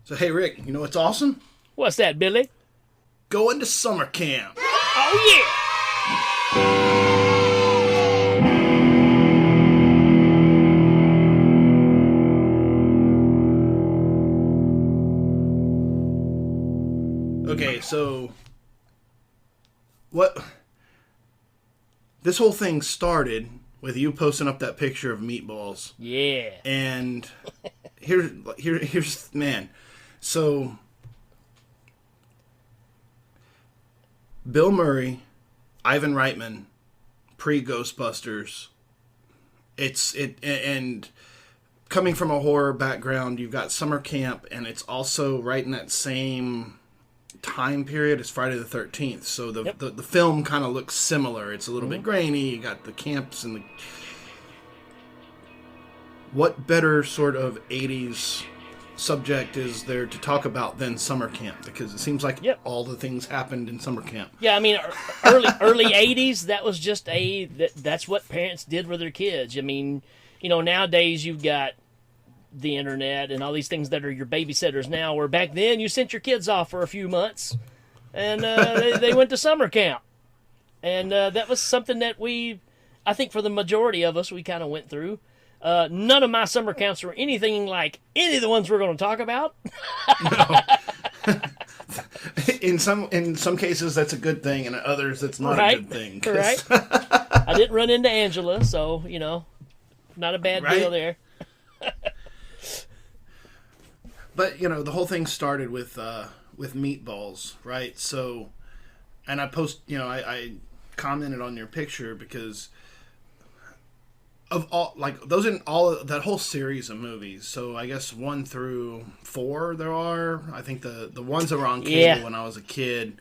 So, hey, Rick, you know what's awesome? What's that, Billy? Going to summer camp. Oh, yeah! Okay, so what this whole thing started with you posting up that picture of meatballs. Yeah. And here's man. So Bill Murray, Ivan Reitman, pre-Ghostbusters. And coming from a horror background, you've got summer camp, and it's also right in that same time period as Friday the 13th. So the film kind of looks similar. It's a little bit grainy. You got the camps and the... What better sort of 80s subject is there to talk about than summer camp? Because it seems like all the things happened in summer camp. Yeah, I mean, early 80s, that was just that's what parents did with their kids. I mean, you know, nowadays you've got the internet and all these things that are your babysitters now, where back then you sent your kids off for a few months and they went to summer camp. And that was something that I think for the majority of us, we kind of went through. None of my summer camps were anything like any of the ones we're going to talk about. No. In some cases, that's a good thing, and in others, that's not a good thing. Right. I didn't run into Angela, so, you know, not a bad deal there. But, you know, the whole thing started with meatballs, right? So, and I commented on your picture because of all, like, those in all, that whole series of movies. So, I guess 1 through 4 there are. I think the ones that were on cable when I was a kid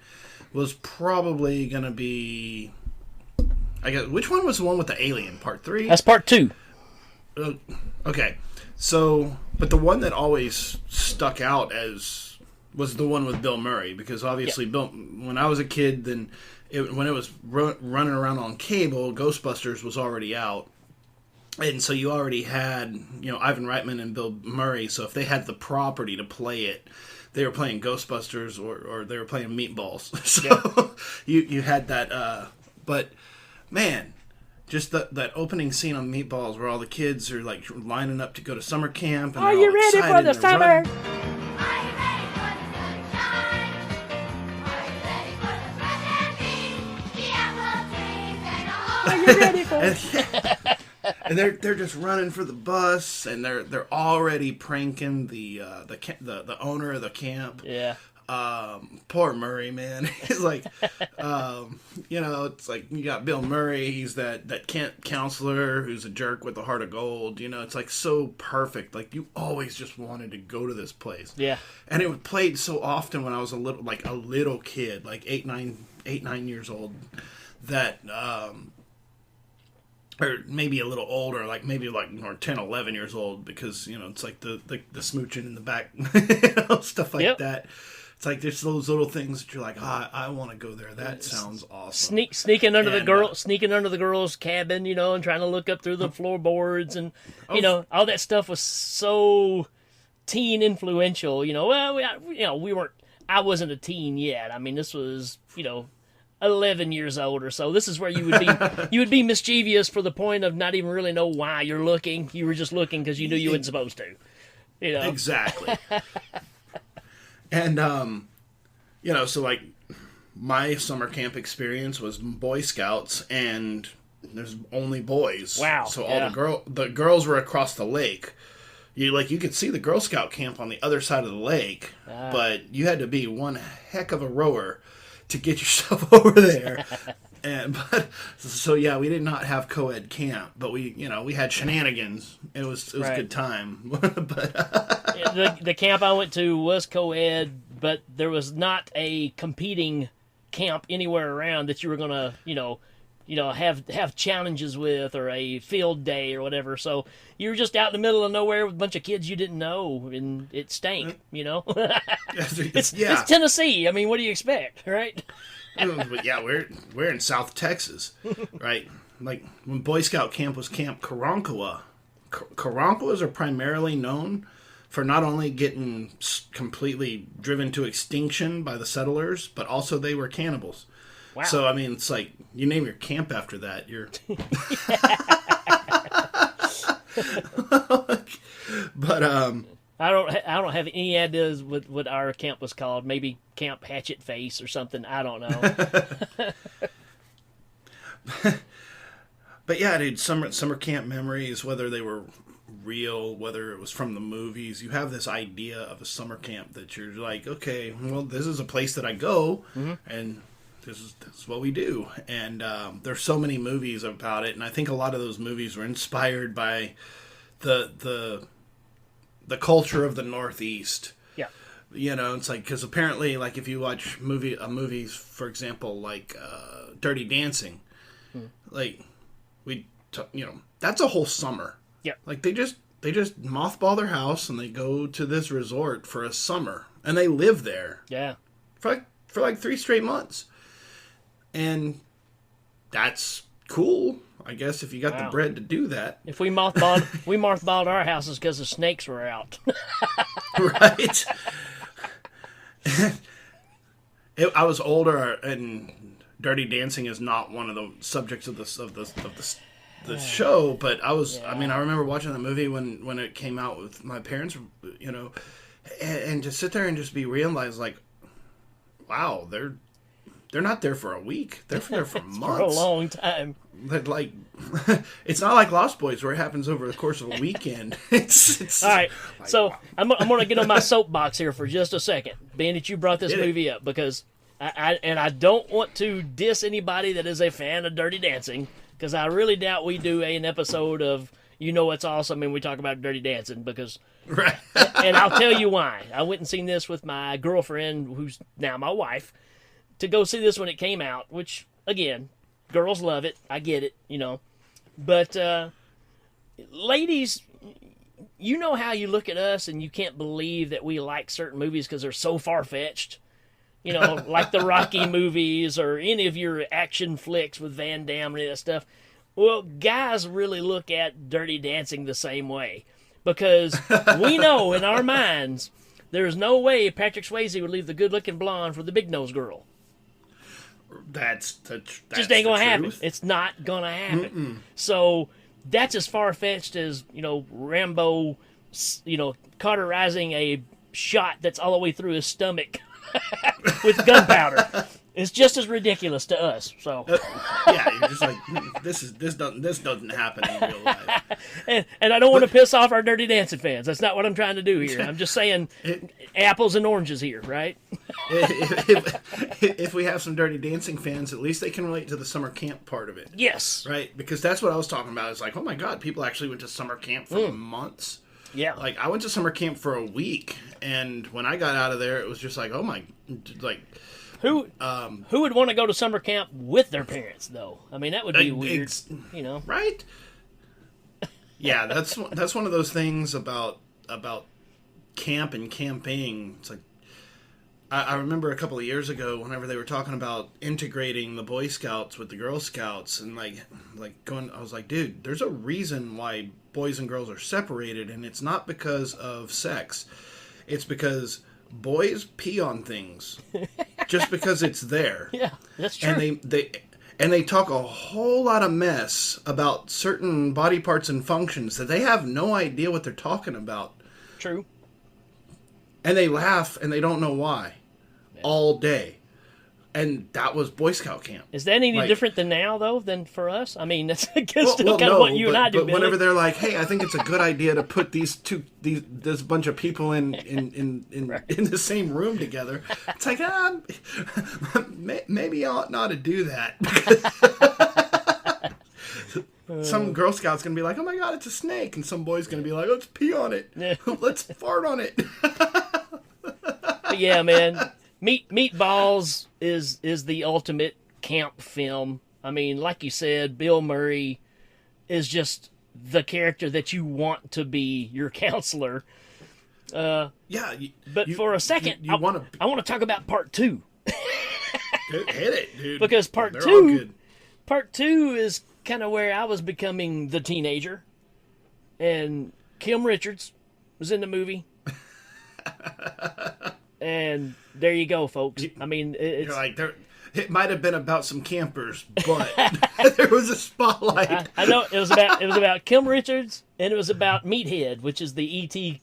was probably going to be, I guess, which one was the one with the alien? Part 3? That's part 2. Okay. So, but the one that always stuck out was the one with Bill Murray, because obviously Bill, when I was a kid, then when it was running around on cable, Ghostbusters was already out. And so you already had, you know, Ivan Reitman and Bill Murray, so if they had the property to play it, they were playing Ghostbusters or they were playing Meatballs. So you had that, but man, just that opening scene on Meatballs where all the kids are like lining up to go to summer camp. And are you ready for the summer? Are you ready for and they're just running for the bus, and they're already pranking the owner of the camp. Yeah. Poor Murray, man. He's like, you know, it's like you got Bill Murray. He's that camp counselor who's a jerk with a heart of gold. You know, it's like so perfect. Like you always just wanted to go to this place. Yeah. And it played so often when I was a little kid, like 8, 9 years old, that or maybe a little older, like maybe like or 10, 11 years old, because, you know, it's like the smooching in the back, you know, stuff like that. It's like there's those little things that you're like, I want to go there. That sounds awesome. Sneaking under the girl's cabin, you know, and trying to look up through the floorboards, and you know, all that stuff was so teen influential. You know, well, we weren't. I wasn't a teen yet. I mean, this was, you know, 11 years old or so. This is where you would be mischievous for the point of not even really know why you're looking. You were just looking because you knew you weren't supposed to. You know, exactly. And, you know, so, like, my summer camp experience was Boy Scouts, and there's only boys. Wow. So all the girls were across the lake. You could see the Girl Scout camp on the other side of the lake, but you had to be one heck of a rower to get yourself over there. So we did not have co-ed camp, but we had shenanigans. It was a good time. But the camp I went to was co-ed, but there was not a competing camp anywhere around that you were gonna have challenges with, or a field day or whatever. So you were just out in the middle of nowhere with a bunch of kids you didn't know, and it stank. You know, it's Tennessee. I mean, what do you expect, right? But yeah, we're in South Texas, right? Like when Boy Scout camp was Camp Karankawa. Karankawas are primarily known for not only getting completely driven to extinction by the settlers, but also they were cannibals. Wow. So, I mean, it's like, you name your camp after that. You're... But, I don't have any ideas what our camp was called. Maybe Camp Hatchet Face or something. I don't know. But yeah, dude, summer camp memories, whether they were real, whether it was from the movies, you have this idea of a summer camp that you're like, okay, well, this is a place that I go, and this is what we do. And there's so many movies about it, and I think a lot of those movies were inspired by the culture of the Northeast. Yeah. You know, it's like, because apparently, like, if you watch movies, for example, like Dirty Dancing, like, that's a whole summer. Yeah. Like, they just mothball their house and they go to this resort for a summer, and they live there. Yeah. For like 3 straight months. And that's cool, I guess, if you got the bread to do that. If we mothballed our houses because the snakes were out. Right. I was older, and Dirty Dancing is not one of the subjects of the show, but I was. Yeah. I mean, I remember watching that movie when it came out with my parents, you know, and just sit there and just be realized, like, wow, they're not there for a week. They're there for months. For a long time. Like, it's not like Lost Boys where it happens over the course of a weekend. It's all right. Like, so wow. I'm going to get on my soapbox here for just a second, being that you brought this movie up, because I don't want to diss anybody that is a fan of Dirty Dancing, because I really doubt we do an episode of It's Awesome and we talk about Dirty Dancing, because right. And I'll tell you why. I went and seen this with my girlfriend, who's now my wife, to go see this when it came out, which, again, girls love it. I get it, But, ladies, you know how you look at us and you can't believe that we like certain movies because they're so far-fetched? Like the Rocky movies or any of your action flicks with Van Damme and that stuff. Well, guys really look at Dirty Dancing the same way, because we know in our minds there's no way Patrick Swayze would leave the good-looking blonde for the big-nosed girl. That's just ain't gonna happen. It's not gonna happen. Mm-mm. So that's as far-fetched as Rambo, cauterizing a shot that's all the way through his stomach with gunpowder. It's just as ridiculous to us. So yeah, you're just like, this doesn't happen in real life. And I don't want to piss off our Dirty Dancing fans. That's not what I'm trying to do here. I'm just saying apples and oranges here, right? If we have some Dirty Dancing fans, at least they can relate to the summer camp part of it. Yes. Right? Because that's what I was talking about. It's like, oh my God, people actually went to summer camp for months. Yeah. Like, I went to summer camp for a week, and when I got out of there, it was just like, oh my, like... Who would want to go to summer camp with their parents, though? I mean, that would be weird, Right? Yeah, that's one of those things about camp and camping. It's like, I remember a couple of years ago, whenever they were talking about integrating the Boy Scouts with the Girl Scouts, and like going, I was like, dude, there's a reason why boys and girls are separated, and it's not because of sex. It's because boys pee on things just because it's there. Yeah, that's true. And they talk a whole lot of mess about certain body parts and functions that they have no idea what they're talking about. True. And they laugh and they don't know why all day. And that was Boy Scout camp. Is that any different than now, though, than for us? I mean, that's still kind of what you and I do. But whenever they're like, "Hey, I think it's a good idea to put this bunch of people in the same room together," it's like, maybe I ought not to do that. Some Girl Scout's gonna be like, "Oh my God, it's a snake," and some boy's gonna be like, "Let's pee on it. Let's fart on it." But yeah, man. Meatballs is the ultimate camp film. I mean, like you said, Bill Murray is just the character that you want to be your counselor. But for a second, I want to talk about part 2. Hit it, dude. Because part two is kind of where I was becoming the teenager, and Kim Richards was in the movie. And there you go, folks. I mean, You're like, it might have been about some campers, but there was a spotlight. I know it was about Kim Richards, and it was about Meathead, which is the E.T.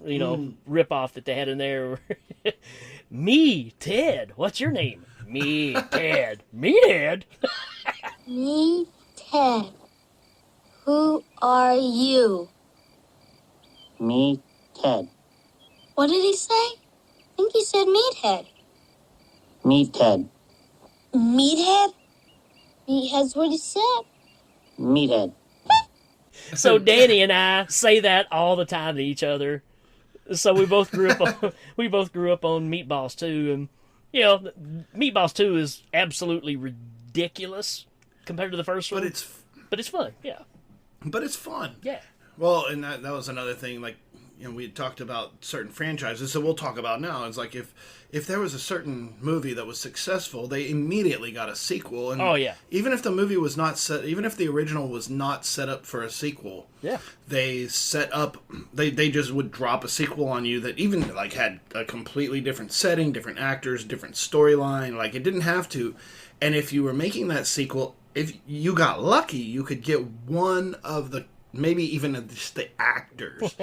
Ripoff that they had in there. Me, Ted. What's your name? Me, Ted. Meathead. Me, Ted. Who are you? Me, Ted. What did he say? I think he said meathead. Me, Ted. Meathead? Meathead's what he said. Meathead. So Danny and I say that all the time to each other. So we both grew up on Meatballs 2, and Meatballs 2 is absolutely ridiculous compared to the first one. But it's fun, yeah. But it's fun. Yeah. Well, and that was another thing, like, we had talked about certain franchises, so we'll talk about now. It's like if there was a certain movie that was successful, they immediately got a sequel. And oh, yeah. Even if the movie was not set, even if the original was not set up for a sequel, yeah, they set up, they just would drop a sequel on you that even, like, had a completely different setting, different actors, different storyline. Like, it didn't have to. And if you were making that sequel, if you got lucky, you could get one of the, maybe even just the actors,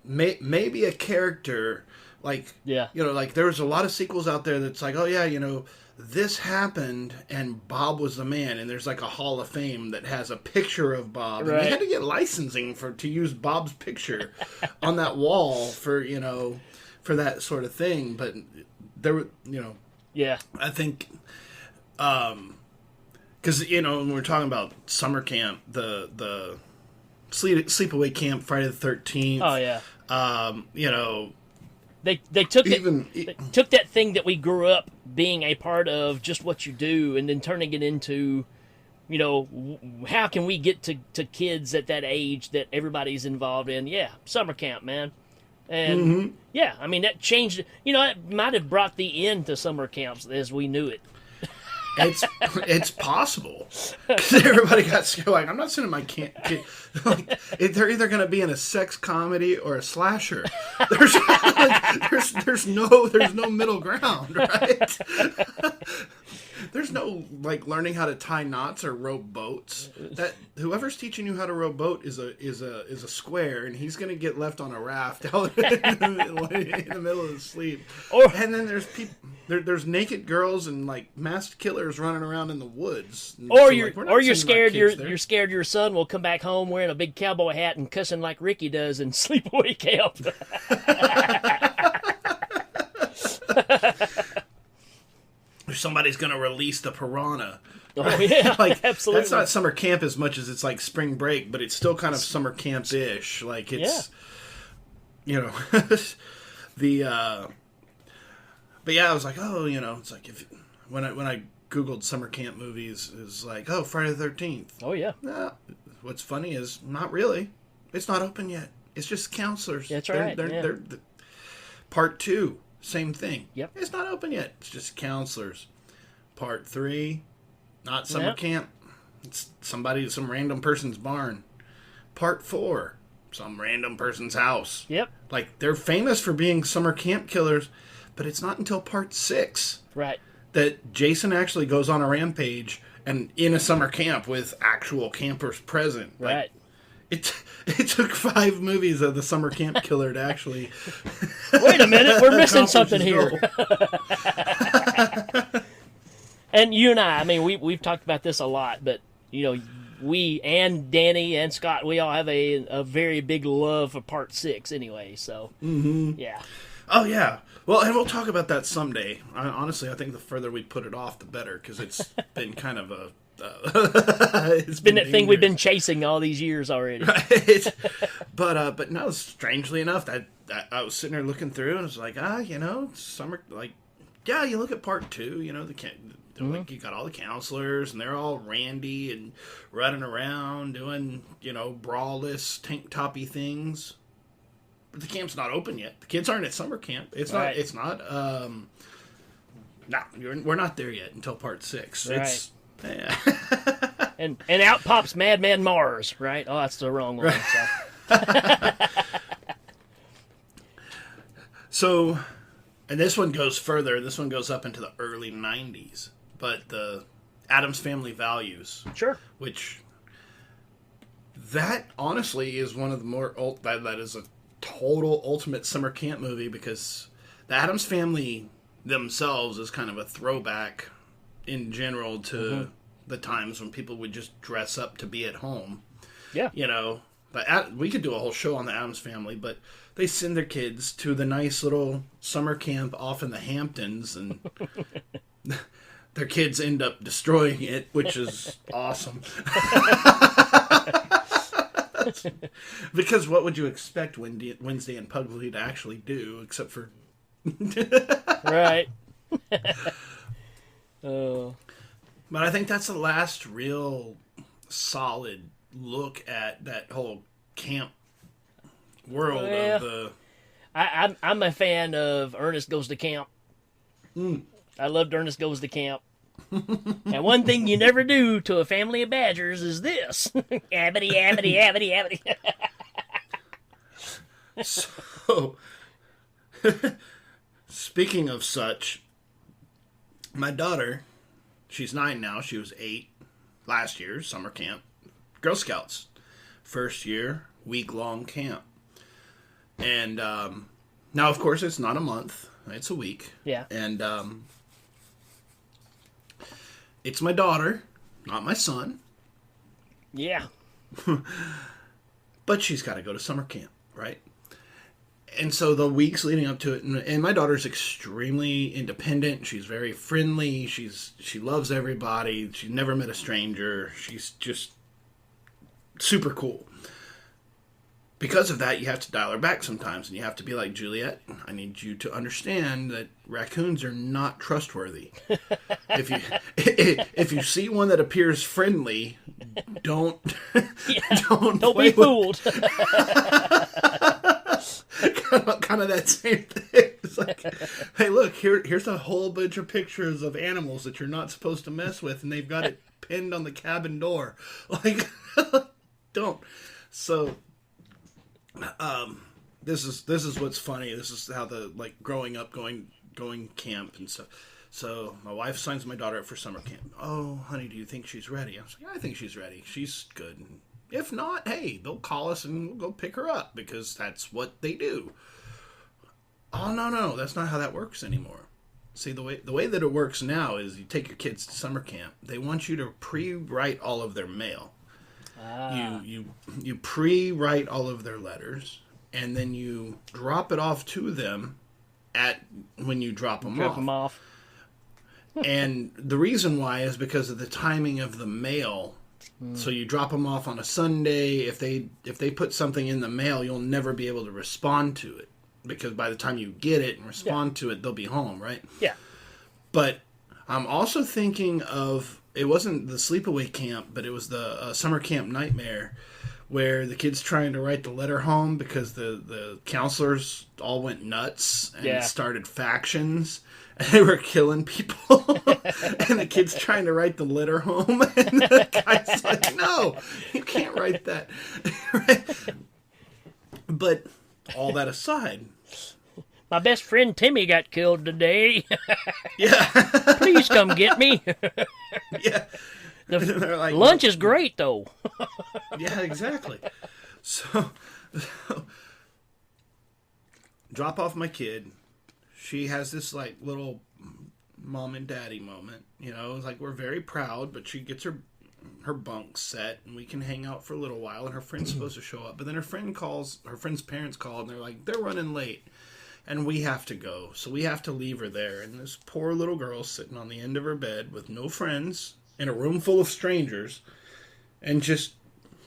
maybe a character, like, yeah, like there was a lot of sequels out there that's like, oh yeah, this happened and Bob was the man, and there's like a Hall of Fame that has a picture of Bob, right. And they had to get licensing to use Bob's picture on that wall for for that sort of thing. But there were, yeah, I think, because when we're talking about summer camp, the sleepaway camp, Friday the 13th. Oh yeah. They took they took that thing that we grew up being a part of, just what you do, and then turning it into, how can we get to kids at that age that everybody's involved in? Yeah, summer camp, man. And yeah, I mean, that changed. It might have brought the end to summer camps as we knew it. It's possible, because everybody got scared. Like, I'm not sending my kid. Like, they're either going to be in a sex comedy or a slasher. There's no middle ground, right? There's no, like, learning how to tie knots or row boats. That whoever's teaching you how to row boat is a square, and he's gonna get left on a raft out in the middle of the sleep. And then there's people. There's naked girls and, like, masked killers running around in the woods. Or you're scared you're scared your son will come back home wearing a big cowboy hat and cussing like Ricky does in Sleepaway Camp. Somebody's gonna release the piranha. Oh yeah, like, absolutely. That's not summer camp as much as it's like spring break, but it's still kind of summer camp-ish. Like, it's, the. But yeah, I was like, oh, it's like when I Googled summer camp movies, it's like, oh, Friday the 13th. Oh yeah. What's funny is, not really. It's not open yet. It's just counselors. That's right. They're part 2. Same thing. Yep. It's not open yet. It's just counselors. Part 3, not summer camp. It's some random person's barn. Part 4, some random person's house. Yep. Like, they're famous for being summer camp killers, but it's not until part 6. Right. That Jason actually goes on a rampage and in a summer camp with actual campers present. Right. Like, it took 5 movies of the summer camp killer to actually. Wait a minute, we're missing something here. And you and I mean, we've talked about this a lot, but we and Danny and Scott, we all have a very big love for part 6 anyway. So yeah. Oh yeah. Well, and we'll talk about that someday. Honestly, I think the further we put it off, the better, because it's been kind of a. It's been that thing we've been chasing all these years already. Right. But no, strangely enough, that I was sitting there looking through, and I was like, summer, like, yeah, you look at part 2, like, you got all the counselors, and they're all randy and running around doing, braless, tank toppy things. But the camp's not open yet. The kids aren't at summer camp. It's right. We're not there yet until part 6. Right. It's, yeah. and out pops Madman Mars, right? Oh, that's the wrong one. Right. So. So, and this one goes further. This one goes up into the early 90s. But the Addams Family Values. Sure. Which, that honestly is one of the more, that is a total ultimate summer camp movie, because the Addams Family themselves is kind of a throwback in general to the times when people would just dress up to be at home. Yeah. You know, but we could do a whole show on the Addams Family, but they send their kids to the nice little summer camp off in the Hamptons, and their kids end up destroying it, which is awesome. Because what would you expect Wednesday and Pugsley to actually do, except for... Right. Oh. But I think that's the last real solid look at that whole camp world of the... I'm a fan of Ernest Goes to Camp. I loved Ernest Goes to Camp. And one thing you never do to a family of badgers is this. Abity, abity, abity, abity. So, speaking of such, my daughter, she's 9 now, she was 8 last year, summer camp, Girl Scouts, first year, week-long camp. And now, of course, it's not a month, it's a week. Yeah. And it's my daughter, not my son. Yeah. But she's got to go to summer camp, right? And so the weeks leading up to it, and my daughter's extremely independent. She's very friendly. She loves everybody. She's never met a stranger. She's just super cool. Because of that, you have to dial her back sometimes, and you have to be like, Juliet, I need you to understand that raccoons are not trustworthy. If you see one that appears friendly, don't Don't be fooled. kind of that same thing. It's like, hey, look, here's a whole bunch of pictures of animals that you're not supposed to mess with, and they've got it pinned on the cabin door. Like, don't. So, this is what's funny. This is how the growing up, going camp and stuff. So my wife signs my daughter up for summer camp. Oh, honey, do you think she's ready? I was like, I think she's ready. She's good. And if not, hey, they'll call us and we'll go pick her up, because that's what they do. Oh, no, that's not how that works anymore. See, the way that it works now is you take your kids to summer camp. They want you to pre-write all of their mail. You pre-write all of their letters, and then you drop it off to them when you drop them off. And the reason why is because of the timing of the mail. So you drop them off on a Sunday. If they put something in the mail, you'll never be able to respond to it, because by the time you get it and respond to it, they'll be home, right? Yeah. But I'm also thinking of, it wasn't the sleepaway camp, but it was the summer camp nightmare, where the kids trying to write the letter home because the counselors all went nuts and started factions. And they were killing people. And the kid's trying to write the letter home. And the guy's like, no, you can't write that. Right? But all that aside, my best friend Timmy got killed today. Yeah. Please come get me. Yeah. The like, lunch is great, though. Yeah, exactly. So, drop off my kid. She has this little mom and daddy moment. It's like, we're very proud, but she gets her bunk set and we can hang out for a little while, and her friend's supposed to show up. But then her friend's parents call, and they're like, they're running late and we have to go. So we have to leave her there. And this poor little girl sitting on the end of her bed with no friends in a room full of strangers, and just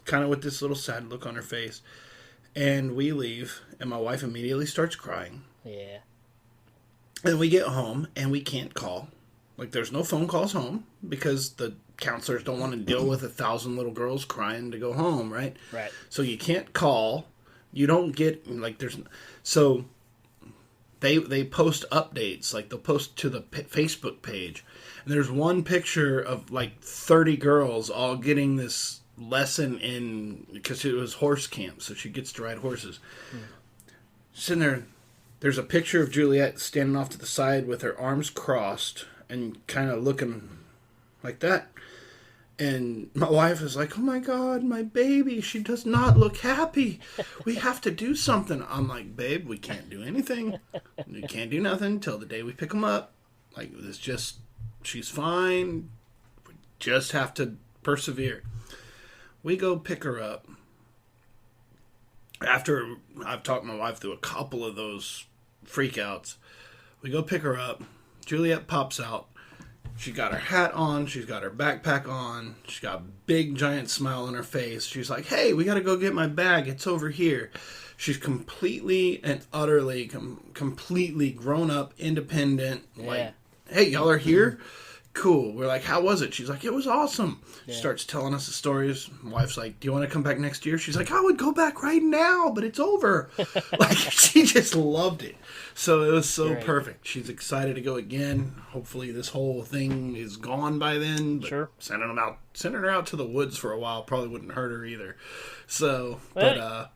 kind of with this little sad look on her face. And we leave, and my wife immediately starts crying. Yeah. And we get home, and we can't call. There's no phone calls home, because the counselors don't want to deal with 1,000 little girls crying to go home, right? Right. So you can't call. You don't get, so they post updates. They'll post to the Facebook page. And there's one picture of, 30 girls all getting this lesson in, because it was horse camp, so she gets to ride horses. Sitting there, there's a picture of Juliet standing off to the side with her arms crossed and kind of looking like that. And my wife is like, oh my God, my baby, she does not look happy. We have to do something. I'm like, babe, we can't do anything. We can't do nothing until the day we pick them up. Like, it's just, she's fine. We just have to persevere. We go pick her up. After I've talked my wife through a couple of those freakouts, we go pick her up. Juliet pops out. She got her hat on. She's got her backpack on. She's got a big, giant smile on her face. She's like, hey, we got to go get my bag. It's over here. She's completely and utterly, completely grown up, independent. Yeah. Like, hey, y'all are here? Cool. We're like, how was it? She's like, it was awesome. Yeah. She starts telling us the stories. My wife's like, do you want to come back next year? She's like, I would go back right now, but it's over. Like, she just loved it. So it was so perfect. She's excited to go again. Hopefully this whole thing is gone by then. But sure. Sending her out to the woods for a while probably wouldn't hurt her either. So, well,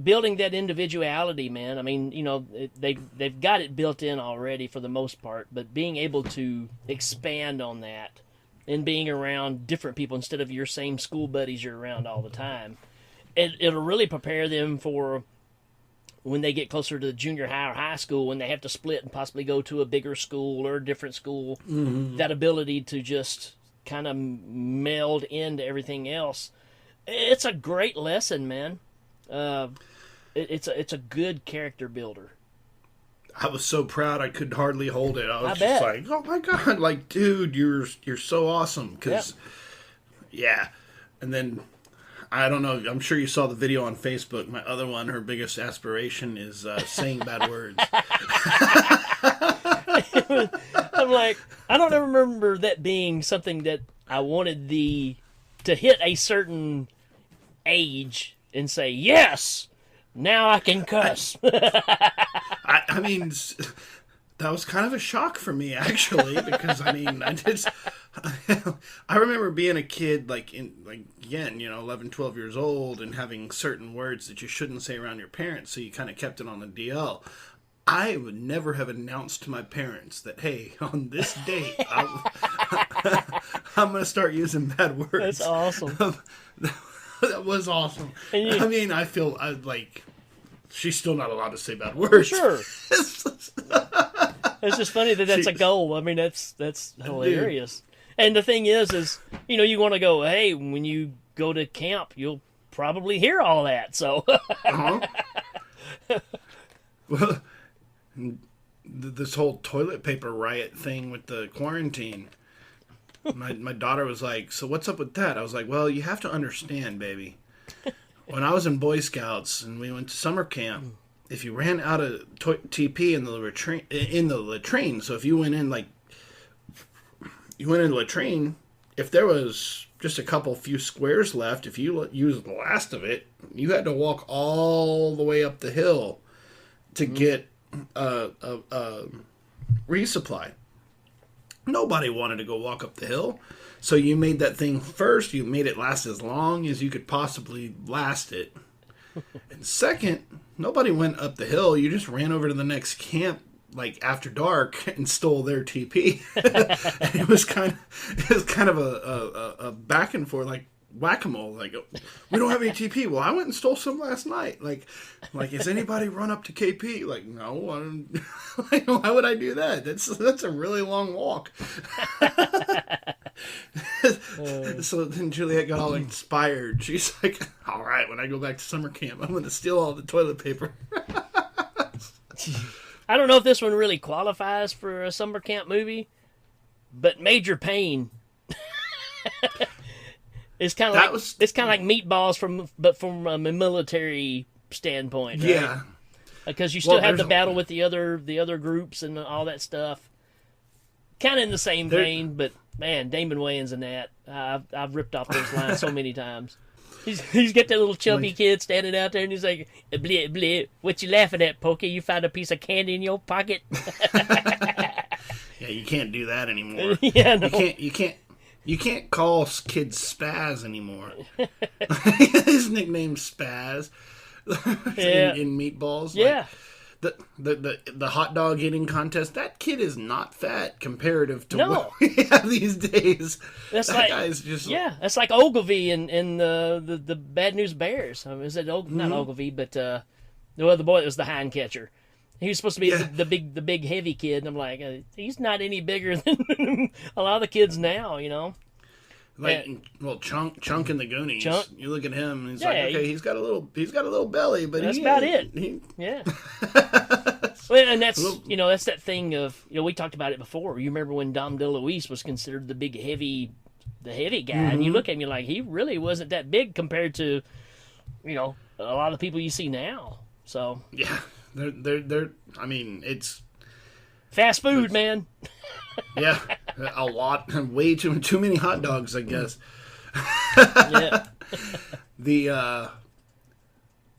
building that individuality, man. I mean, they've got it built in already for the most part, but being able to expand on that and being around different people instead of your same school buddies you're around all the time, it'll really prepare them for when they get closer to junior high or high school, when they have to split and possibly go to a bigger school or a different school. Mm-hmm. That ability to just kind of meld into everything else. It's a great lesson, man. It's a good character builder. I was so proud I could hardly hold it. I was bet. Just like, oh my God, like, dude, you're so awesome. Because, yeah. And then, I don't know, I'm sure you saw the video on Facebook. My other one, her biggest aspiration is saying bad words. I'm like, I don't ever remember that being something that I wanted to hit a certain age and say, yes, now I can cuss. I mean, that was kind of a shock for me, actually, because, I mean, I remember being a kid, again, 11, 12 years old, and having certain words that you shouldn't say around your parents, so you kind of kept it on the DL. I would never have announced to my parents that, hey, on this date, I'm going to start using bad words. That's awesome. That was awesome. I mean, I feel like she's still not allowed to say bad words. Sure. It's just funny that's a goal. I mean, that's hilarious. Dude. And the thing is you want to go, hey, when you go to camp, you'll probably hear all that. So. Uh-huh. Well, this whole toilet paper riot thing with the quarantine. My daughter was like, so what's up with that? I was like, well, you have to understand, baby. When I was in Boy Scouts and we went to summer camp, if you ran out of TP in the latrine, so if you went in the latrine, if there was just a few squares left, if you used the last of it, you had to walk all the way up the hill to get a resupply. Nobody wanted to go walk up the hill. So you made that thing first. You made it last as long as you could possibly last it. And second, nobody went up the hill. You just ran over to the next camp, after dark, and stole their TP. And it was kind of a back and forth, like whack-a-mole. Like, we don't have any TP. Well, I went and stole some last night. Like, has anybody run up to KP? Like, no. I don't, why would I do that? That's a really long walk. So then Juliet got all inspired. She's like, all right, when I go back to summer camp, I'm going to steal all the toilet paper. I don't know if this one really qualifies for a summer camp movie, but Major Payne. It's kind of like Meatballs from a military standpoint, right? Yeah. Because you still have the battle with the other groups and all that stuff. Kind of in the same vein, but man, Damon Wayans in that, I've ripped off those lines so many times. He's got that little chubby kid standing out there, and he's like, "Bleh, bleh, what you laughing at, Pokey? You found a piece of candy in your pocket?" Yeah, you can't do that anymore. Yeah, no. You can't call kids Spaz anymore. His nickname's Spaz. Yeah. in Meatballs. Yeah. the hot dog eating contest. That kid is not fat comparative to No. what we have these days. That's that like guy's just that's like Ogilvy in the Bad News Bears. I mean, is it not Ogilvy, but the boy that was the hind catcher. He was supposed to be the big heavy kid, and I'm like, he's not any bigger than a lot of the kids now, you know. Like Chunk in the Goonies. Chunk. You look at him, and he's like, okay, he's got a little belly, but that's about it. Yeah. Well, and that's that's that thing of we talked about it before. You remember when Dom DeLuise was considered the heavy guy, and you look at him, you're like, he really wasn't that big compared to a lot of the people you see now. So yeah. They're. I mean, it's fast food, man. Yeah, a lot, way too many hot dogs, I guess. Yeah. The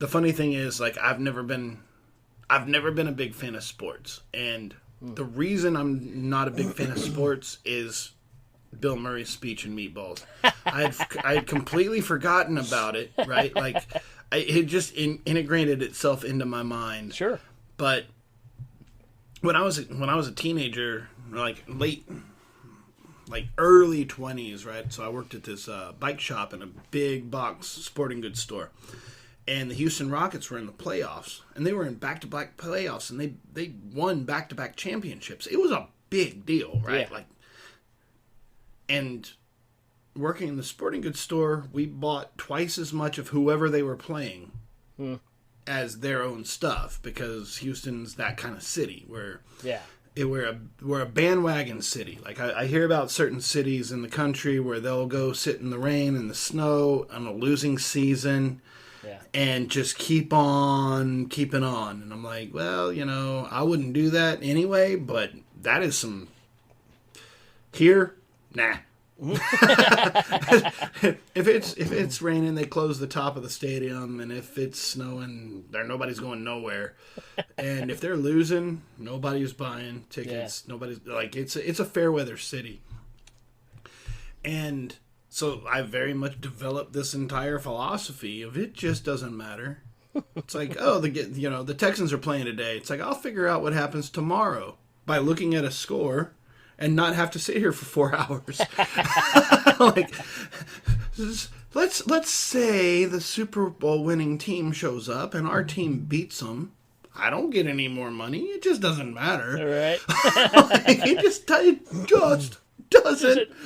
funny thing is, like, I've never been a big fan of sports, and the reason I'm not a big fan of sports is Bill Murray's speech in Meatballs. I had completely forgotten about it. Right, like. It just integrated itself into my mind. Sure. But when I was a teenager, like early 20s, right? So I worked at this bike shop in a big box sporting goods store. And the Houston Rockets were in the playoffs. And they were in back-to-back playoffs. And they won back-to-back championships. It was a big deal, right? Yeah. And working in the sporting goods store, we bought twice as much of whoever they were playing as their own stuff, because Houston's that kind of city where we're a bandwagon city. Like I hear about certain cities in the country where they'll go sit in the rain and the snow on a losing season and just keep on keeping on. And I'm like, well, I wouldn't do that anyway, but that is some here, nah. If it's raining, they close the top of the stadium, and if it's snowing, nobody's going nowhere. And if they're losing, nobody's buying tickets. Yeah. Nobody's like it's a fair weather city. And so I very much developed this entire philosophy of it just doesn't matter. It's like, the Texans are playing today. It's like, I'll figure out what happens tomorrow by looking at a score and not have to sit here for 4 hours. Like, let's say the Super Bowl winning team shows up and our team beats them. I don't get any more money. It just doesn't matter. All right. Like, it just doesn't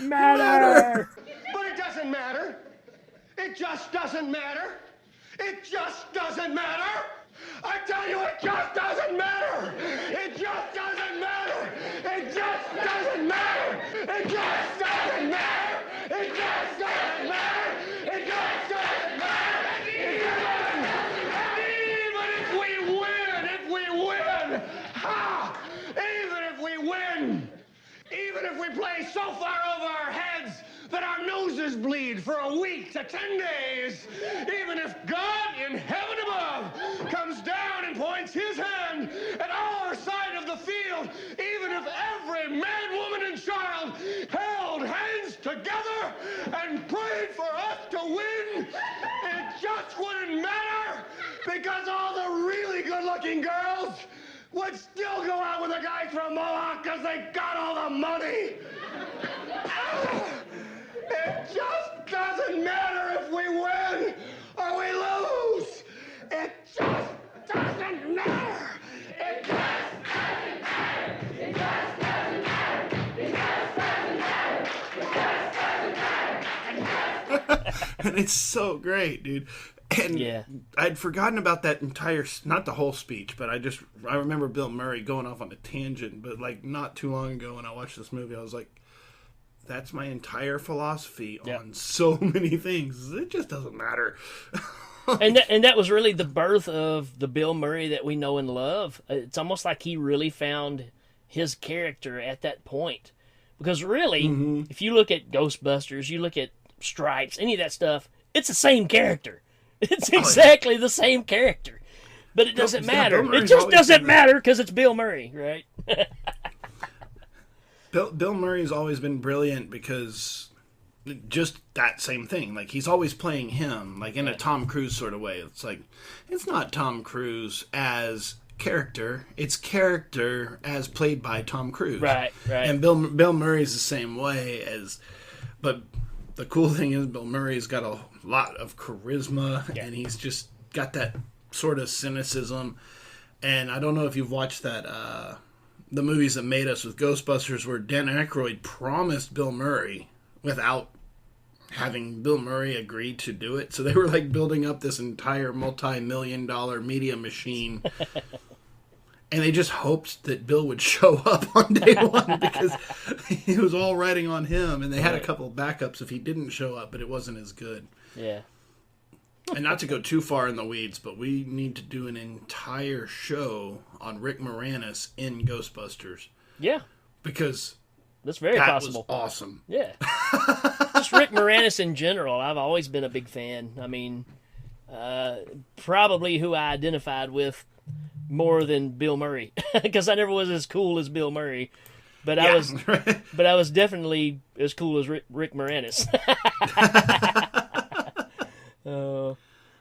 matter. But it doesn't matter. It just doesn't matter. It just doesn't matter. I tell you, it just doesn't matter. It just doesn't matter. It just doesn't matter. It just doesn't matter. It just doesn't matter. It just doesn't matter. Even if we win, even if we win, even if we play so far over our heads that our noses bleed for a week to 10 days, even if God in heaven above comes down and points his hand at our side of the field, even if every man, woman, and child held hands together and prayed for us to win, it just wouldn't matter, because all the really good-looking girls would still go out with the guys from Mohawk because they got all the money. It just doesn't matter if we win or we lose. It just doesn't matter. It just doesn't matter. It just doesn't matter. It just doesn't matter. It just doesn't matter. It just doesn't And it's so great, dude. And I'd forgotten about that entire, not the whole speech, but I remember Bill Murray going off on a tangent, but like not too long ago when I watched this movie, I was like, that's my entire philosophy on so many things. It just doesn't matter. and that was really the birth of the Bill Murray that we know and love. It's almost like he really found his character at that point. Because really, if you look at Ghostbusters, you look at Stripes, any of that stuff, it's the same character. It's exactly the same character. But it doesn't matter. It just doesn't matter because it's Bill Murray, right? Bill Murray's always been brilliant because just that same thing. Like, he's always playing him, like in a Tom Cruise sort of way. It's like, it's not Tom Cruise as character. It's character as played by Tom Cruise. Right. And Bill Murray's the same way but the cool thing is Bill Murray's got a lot of charisma, and he's just got that sort of cynicism. And I don't know if you've watched that the movies that made us with Ghostbusters, where Dan Aykroyd promised Bill Murray without having Bill Murray agree to do it. So they were like building up this entire multi-million-dollar media machine. And they just hoped that Bill would show up on day one because it was all riding on him. And they had a couple of backups if he didn't show up, but it wasn't as good. Yeah. And not to go too far in the weeds, but we need to do an entire show on Rick Moranis in Ghostbusters. Yeah. Because that's very possible. Was awesome. Yeah. Just Rick Moranis in general, I've always been a big fan. I mean, probably who I identified with more than Bill Murray, because I never was as cool as Bill Murray, but I was definitely as cool as Rick Moranis.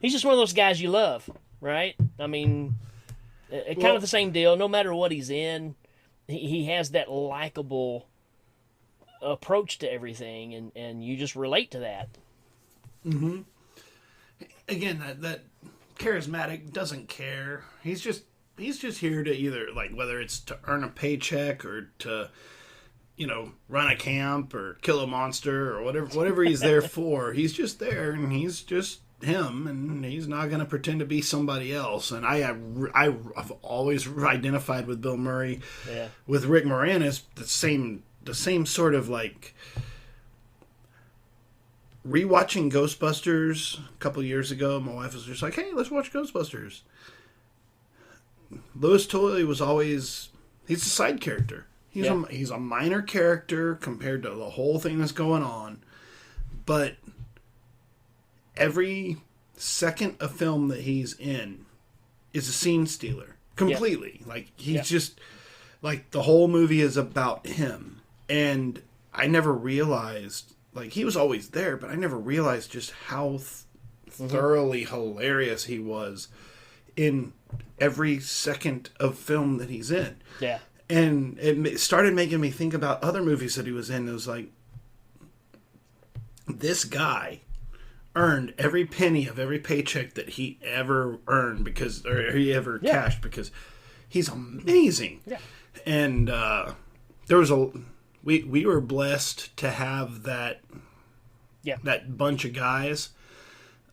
He's just one of those guys you love, right? I mean, kind of the same deal. No matter what he's in, he has that likable approach to everything, and you just relate to that. Mm-hmm. Again, that charismatic, doesn't care. He's just here to either, like, whether it's to earn a paycheck or to, run a camp or kill a monster or whatever he's there for. He's just there, and he's just him, and he's not going to pretend to be somebody else. And I've always identified with Bill Murray. Yeah. With Rick Moranis, the same sort of, like, rewatching Ghostbusters a couple years ago. My wife was just like, "Hey, let's watch Ghostbusters." Louis Tully was always, he's a side character. He's a minor character compared to the whole thing that's going on. But every second of film that he's in is a scene stealer. Completely. Yeah. Like, he's just, like, the whole movie is about him. And I never realized, like, he was always there, but I never realized just how thoroughly hilarious he was in every second of film that he's in. Yeah. And it started making me think about other movies that he was in. It was like, this guy earned every penny of every paycheck that he ever earned or he ever cashed, because he's amazing. Yeah. And there was we were blessed to have that bunch of guys.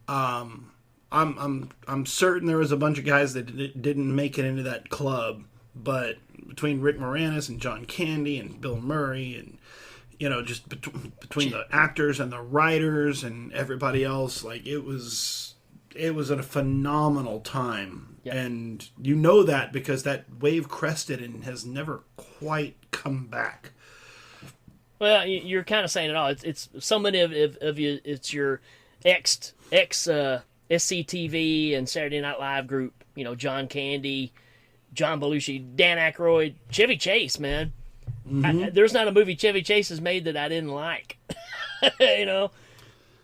I'm certain there was a bunch of guys that didn't make it into that club, but between Rick Moranis and John Candy and Bill Murray and just between the actors and the writers and everybody else, like, it was a phenomenal time. Yep. And that because that wave crested and has never quite come back. Well, you're kind of saying it all. It's so many of you. It's your ex SCTV and Saturday Night Live group. John Candy, John Belushi, Dan Aykroyd, Chevy Chase. Man, there's not a movie Chevy Chase has made that I didn't like.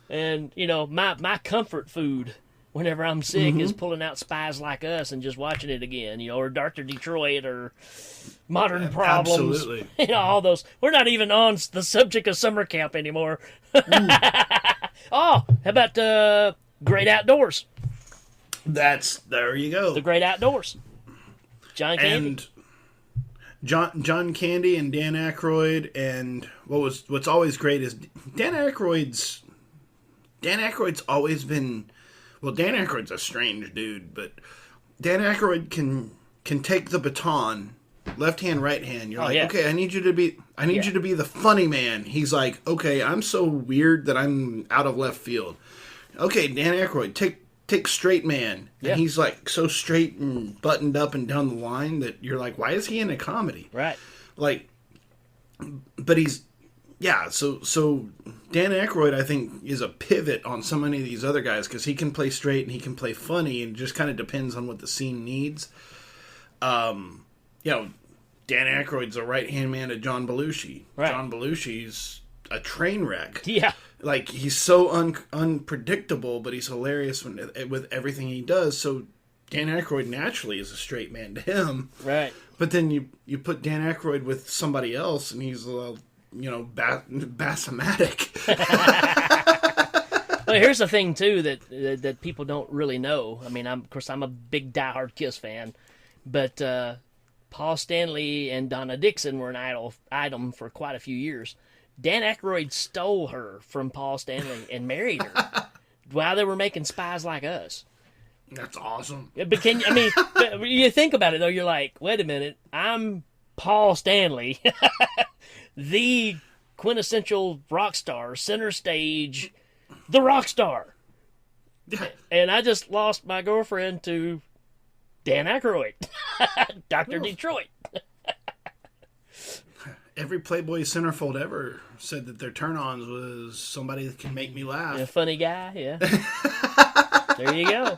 And my comfort food whenever I'm sick is pulling out Spies Like Us and just watching it again. Or Dr. Detroit or Modern Problems. Absolutely. All those. We're not even on the subject of summer camp anymore. Oh, how about Great Outdoors? There you go. The Great Outdoors. John Candy. And John Candy and Dan Aykroyd, and what's always great is Dan Aykroyd's always been, well, Dan Aykroyd's a strange dude, but Dan Aykroyd can take the baton, left hand, right hand. You're okay, I need you to be the funny man. He's like, okay, I'm so weird that I'm out of left field. Okay, Dan Aykroyd, take straight man. Yeah. And he's like so straight and buttoned up and down the line that you're like, why is he in a comedy? Right. Like, but he's, so Dan Aykroyd, I think, is a pivot on so many of these other guys because he can play straight and he can play funny, and it just kind of depends on what the scene needs. Dan Aykroyd's a right-hand man to John Belushi. Right. John Belushi's a train wreck. Yeah. Like, he's so unpredictable, but he's hilarious with everything he does. So Dan Aykroyd naturally is a straight man to him. Right. But then you put Dan Aykroyd with somebody else, and he's bassomatic. Well, here's the thing too that people don't really know. I mean, of course I'm a big diehard Kiss fan, but Paul Stanley and Donna Dixon were an item for quite a few years. Dan Aykroyd stole her from Paul Stanley and married her while they were making Spies Like Us. That's awesome. But you think about it though, you're like, wait a minute, I'm Paul Stanley, the quintessential rock star, center stage, the rock star, and I just lost my girlfriend to Dan Aykroyd, Dr. Detroit. Every Playboy centerfold ever said that their turn-ons was somebody that can make me laugh. A funny guy, yeah. There you go.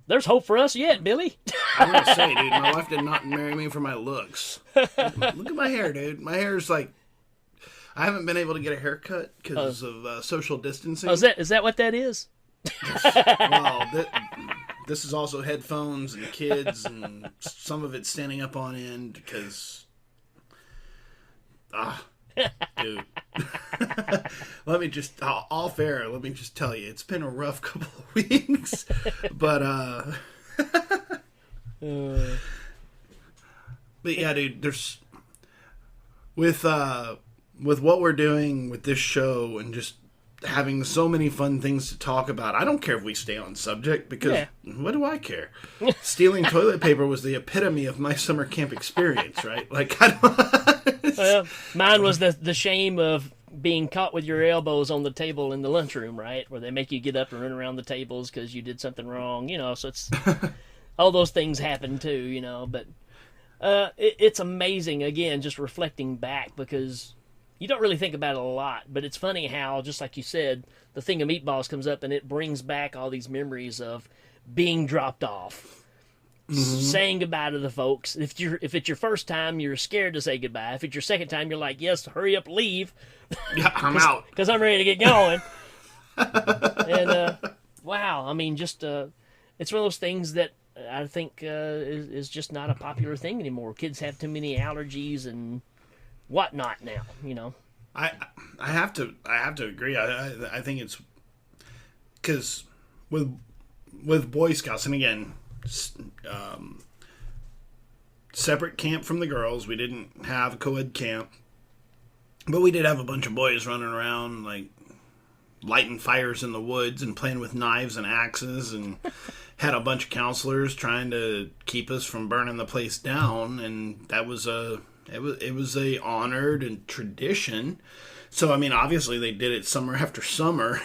There's hope for us yet, Billy. I'm gonna say, dude, my wife did not marry me for my looks. Look at my hair, dude. My hair is like, I haven't been able to get a haircut because of social distancing. Oh, is that what that is? Well, this is also headphones and kids, and some of it's standing up on end because, dude. Let me just, all fair, let me just tell you, it's been a rough couple of weeks, but yeah, dude, there's, with what we're doing with this show and just having so many fun things to talk about, I don't care if we stay on subject, because what do I care? Stealing toilet paper was the epitome of my summer camp experience, right? Like, I don't... Well, mine was the shame of being caught with your elbows on the table in the lunchroom, right? Where they make you get up and run around the tables because you did something wrong, so it's... all those things happen too, but it's amazing, again, just reflecting back, because you don't really think about it a lot, but it's funny how, just like you said, the thing of meatballs comes up and it brings back all these memories of being dropped off, saying goodbye to the folks. If it's your first time, you're scared to say goodbye. If it's your second time, you're like, yes, hurry up, leave. Yeah, I'm out. Because I'm ready to get going. And, wow, I mean, just, it's one of those things that I think is just not a popular thing anymore. Kids have too many allergies and whatnot now, I have to agree. I think it's because with Boy Scouts, and again, separate camp from the girls. We didn't have a co-ed camp, but we did have a bunch of boys running around like lighting fires in the woods and playing with knives and axes, and had a bunch of counselors trying to keep us from burning the place down, and that was it was a honored and tradition. So, I mean, obviously they did it summer after summer.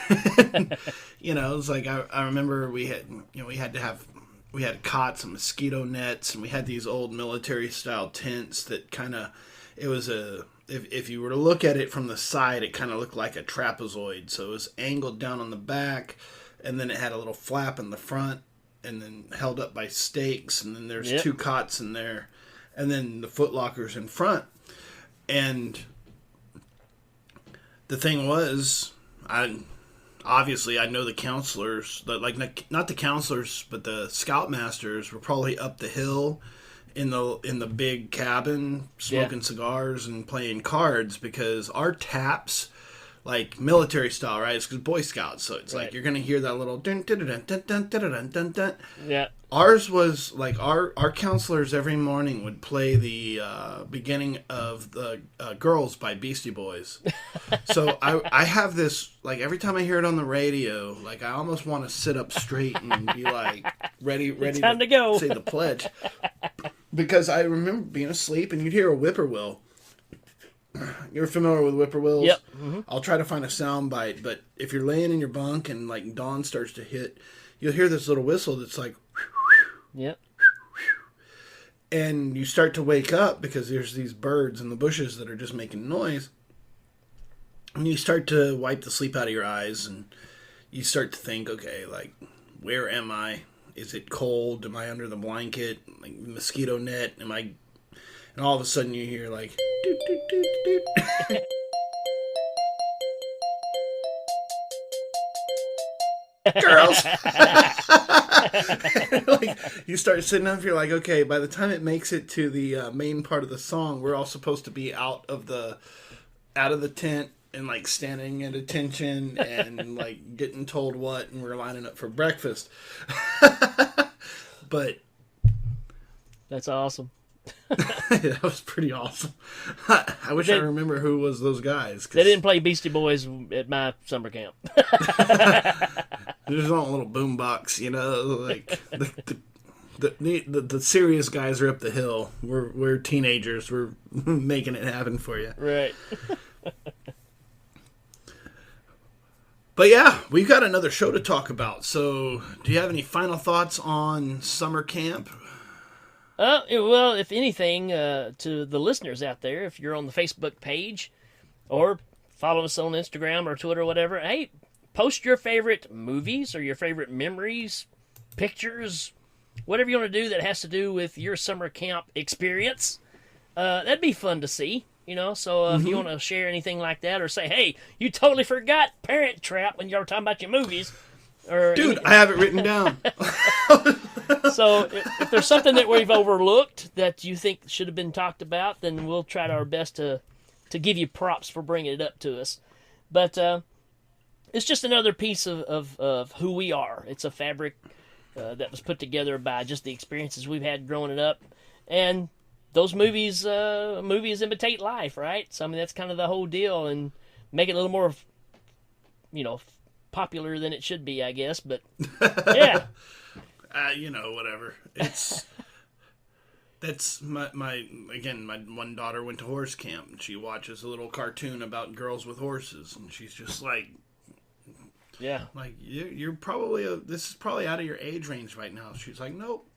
It's like, I remember we had cots and mosquito nets, and we had these old military style tents that kind of, it was if you were to look at it from the side, it kind of looked like a trapezoid. So it was angled down on the back, and then it had a little flap in the front, and then held up by stakes, and then there's two cots in there, and then the foot lockers in front. And the thing was, I know the counselors, not the counselors, but the scoutmasters were probably up the hill in the big cabin smoking cigars and playing cards, because our taps, like military style, right? It's because Boy Scouts, so it's like you're gonna hear that little dun dun dun dun dun dun dun dun dun. Yeah. Ours was like our counselors every morning would play the beginning of the Girls by Beastie Boys. So I have this, like, every time I hear it on the radio, like, I almost want to sit up straight and be like ready time to go, say the pledge, because I remember being asleep and you'd hear a whippoorwill. You're familiar with whippoorwills? Yep. Mm-hmm. I'll try to find a sound bite, but if you're laying in your bunk and like dawn starts to hit, you'll hear this little whistle that's like, yep. And you start to wake up because there's these birds in the bushes that are just making noise. And you start to wipe the sleep out of your eyes, and you start to think, okay, like, where am I? Is it cold? Am I under the blanket? Like, mosquito net? Am I... And all of a sudden you hear like... doot, doot, doot, doot. Girls! Like, you start sitting up, you're like, okay, by the time it makes it to the main part of the song, we're all supposed to be out of the tent and like standing at attention and like getting told what, and we're lining up for breakfast. But that's awesome. that was pretty awesome. I wish I remember who was those guys. They didn't play Beastie Boys at my summer camp. There's not a little boombox, you know, like the serious guys are up the hill. We're teenagers. We're making it happen for you. Right. But yeah, we've got another show to talk about. So, do you have any final thoughts on summer camp? Well, if anything, to the listeners out there, if you're on the Facebook page or follow us on Instagram or Twitter or whatever, hey, post your favorite movies or your favorite memories, pictures, whatever you want to do that has to do with your summer camp experience. That'd be fun to see. You know, so if you want to share anything like that, or say, hey, you totally forgot Parent Trap when you were talking about your movies. Or dude, I have it written down. So if there's something that we've overlooked that you think should have been talked about, then we'll try our best to give you props for bringing it up to us. But it's just another piece of who we are. It's a fabric that was put together by just the experiences we've had growing up. And those movies imitate life, right? So, I mean, that's kind of the whole deal, and make it a little more, popular than it should be, I guess. But, yeah. Whatever. That's my one daughter went to horse camp, and she watches a little cartoon about girls with horses, and she's just like, yeah, like you're probably this is probably out of your age range right now. She's like, nope,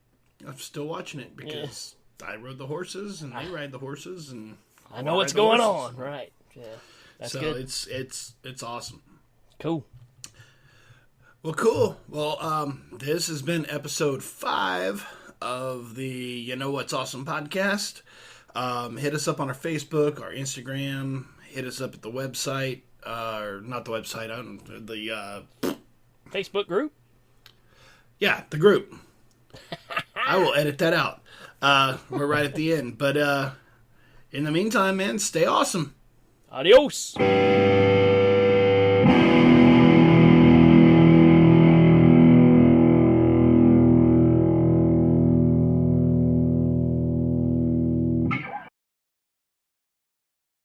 I'm still watching it because I rode the horses and they ride the horses, and I know what's going on, right? Yeah, that's so good. It's awesome. Cool. Well, cool. Well, this has been episode 5 of the You Know What's Awesome podcast. Hit us up on our Facebook, our Instagram. Hit us up at the website, or not the website, the Facebook group. Yeah, the group. I will edit that out. We're right at the end. But in the meantime, man, stay awesome. Adios.